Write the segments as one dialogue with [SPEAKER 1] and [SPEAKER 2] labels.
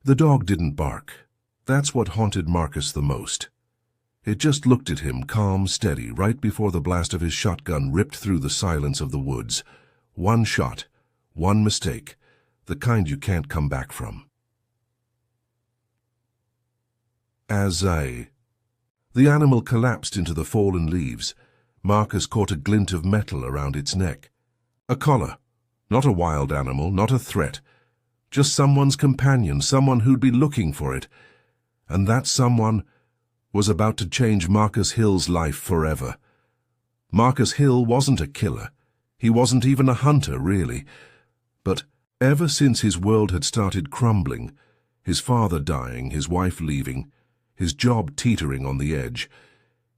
[SPEAKER 1] The dog didn't bark. That's what haunted Marcus the most. It just looked at him, calm, steady, right before the blast of his shotgun ripped through the silence of the woods. One shot, one mistake, the kind you can't come back from. The animal collapsed into the fallen leaves. Marcus caught a glint of metal around its neck. A collar. Not a wild animal, not a threat. Just someone's companion, someone who'd be looking for it. And that someone was about to change Marcus Hill's life forever. Marcus Hill wasn't a killer. He wasn't even a hunter, really. But ever since his world had started crumbling, his father dying, his wife leaving, his job teetering on the edge,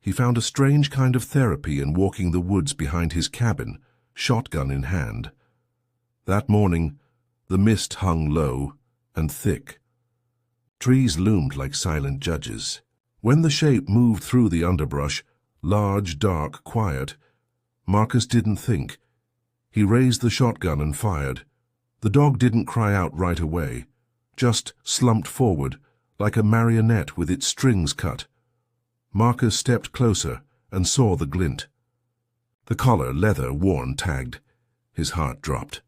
[SPEAKER 1] he found a strange kind of therapy in walking the woods behind his cabin, shotgun in hand. That morning, the mist hung low and thick. Trees loomed like silent judges. When the shape moved through the underbrush, large, dark, quiet, Marcus didn't think. He raised the shotgun and fired. The dog didn't cry out right away, just slumped forward, like a marionette with its strings cut. Marcus stepped closer and saw the glint. The collar, leather, worn, tagged. His heart dropped.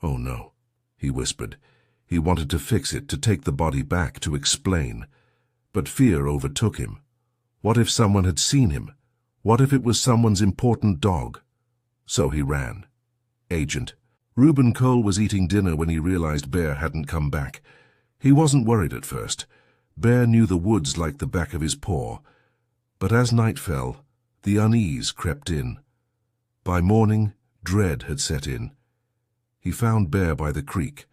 [SPEAKER 1] "Oh no," he whispered. He wanted to fix it, to take the body back, to explain. But fear overtook him. What if someone had seen him? What if it was someone's important dog? So he ran. Agent. Reuben Cole was eating dinner when he realized Bear hadn't come back. He wasn't worried at first. Bear knew the woods like the back of his paw. But as night fell, the unease crept in. By morning, dread had set in. He found Bear by the creek.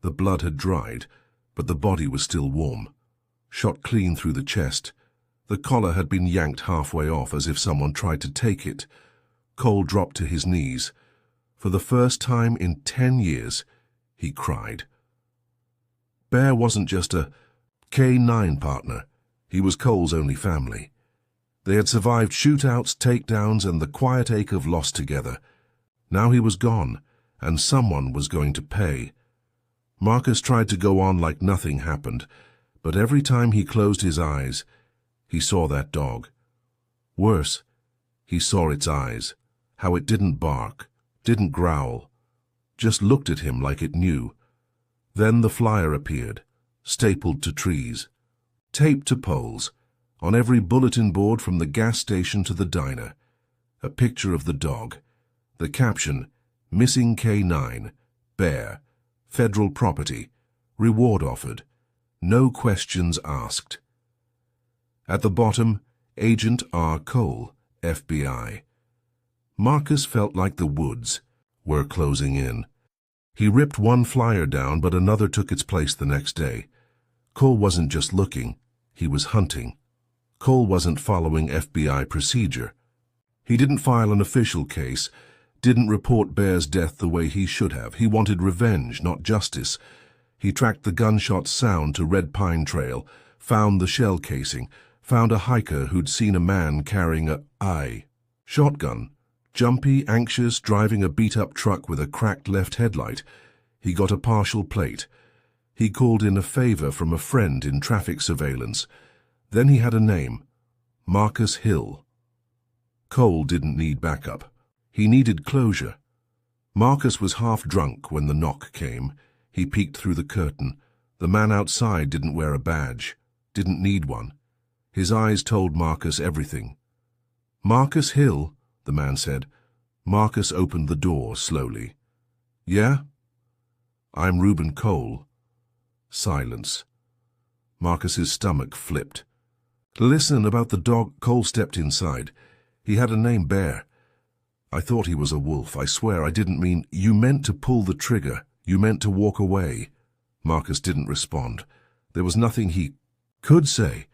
[SPEAKER 1] The blood had dried, but the body was still warm. Shot clean through the chest. The collar had been yanked halfway off as if someone tried to take it. Cole dropped to his knees. For the first time in 10 years, he cried. Bear wasn't just a K9 partner. He was Cole's only family. They had survived shootouts, takedowns, and the quiet ache of loss together. Now he was gone, and someone was going to pay. Marcus tried to go on like nothing happened, but every time he closed his eyes, he saw that dog. Worse, he saw its eyes, how it didn't bark, didn't growl, just looked at him like it knew. Then the flyer appeared, stapled to trees, taped to poles, on every bulletin board from the gas station to the diner. A picture of the dog. The caption, "Missing K9, Bear, Federal Property, Reward Offered, No Questions Asked." At the bottom, Agent R. Cole, FBI. Marcus felt like the woods were closing in. He ripped one flyer down, but another took its place the next day. Cole wasn't just looking, he was hunting. Cole wasn't following FBI procedure. He didn't file an official case, didn't report Bear's death the way he should have. He wanted revenge, not justice. He tracked the gunshot sound to Red Pine Trail, found the shell casing, found a hiker who'd seen a man carrying a shotgun. Jumpy, anxious, driving a beat-up truck with a cracked left headlight. He got a partial plate. He called in a favor from a friend in traffic surveillance. Then he had a name, Marcus Hill. Cole didn't need backup. He needed closure. Marcus was half drunk when the knock came. He peeked through the curtain. The man outside didn't wear a badge, didn't need one. His eyes told Marcus everything. "Marcus Hill," the man said. Marcus opened the door slowly. "Yeah?" "I'm Reuben Cole." Silence. Marcus's stomach flipped. "Listen, about the dog." Cole stepped inside. "He had a name, Bear. I thought he was a wolf. I swear I didn't mean—" "You meant to pull the trigger. You meant to walk away." Marcus didn't respond. There was nothing he could say.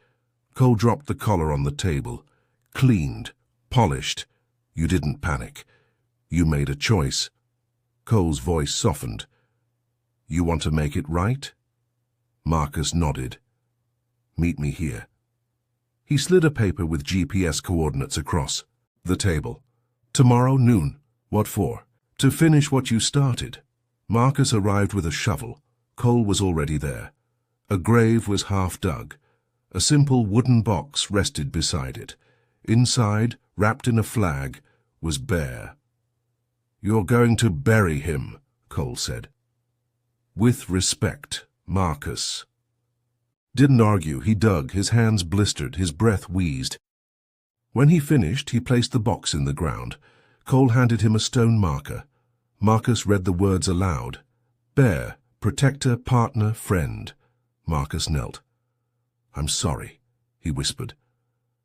[SPEAKER 1] Cole dropped the collar on the table. "Cleaned. Polished. You didn't panic. You made a choice." Cole's voice softened. "You want to make it right?" Marcus nodded. "Meet me here." He slid a paper with GPS coordinates across the table. "Tomorrow noon. What for?" "To finish what you started." Marcus arrived with a shovel. Cole was already there. A grave was half dug. A simple wooden box rested beside it. Inside, wrapped in a flag, was bare. "You're going to bury him," Cole said. "With respect, Marcus." Didn't argue. He dug, his hands blistered, his breath wheezed. When he finished, he placed the box in the ground. Cole handed him a stone marker. Marcus read the words aloud. "Bear, protector, partner, friend." Marcus knelt. "I'm sorry," he whispered.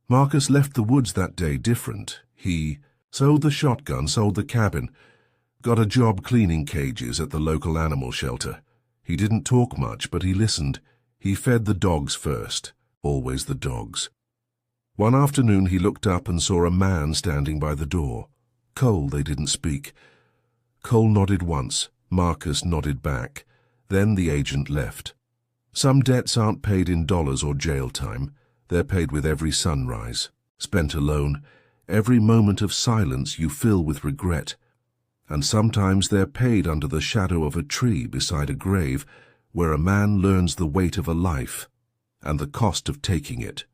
[SPEAKER 1] Marcus left the woods that day different. He sold the shotgun, sold the cabin, got a job cleaning cages at the local animal shelter. He didn't talk much, but he listened. He fed the dogs first, always the dogs. One afternoon he looked up and saw a man standing by the door. Cole, they didn't speak. Cole nodded once. Marcus nodded back. Then the agent left. Some debts aren't paid in dollars or jail time. They're paid with every sunrise. Spent alone, every moment of silence you fill with regret. And sometimes they're paid under the shadow of a tree beside a grave where a man learns the weight of a life and the cost of taking it.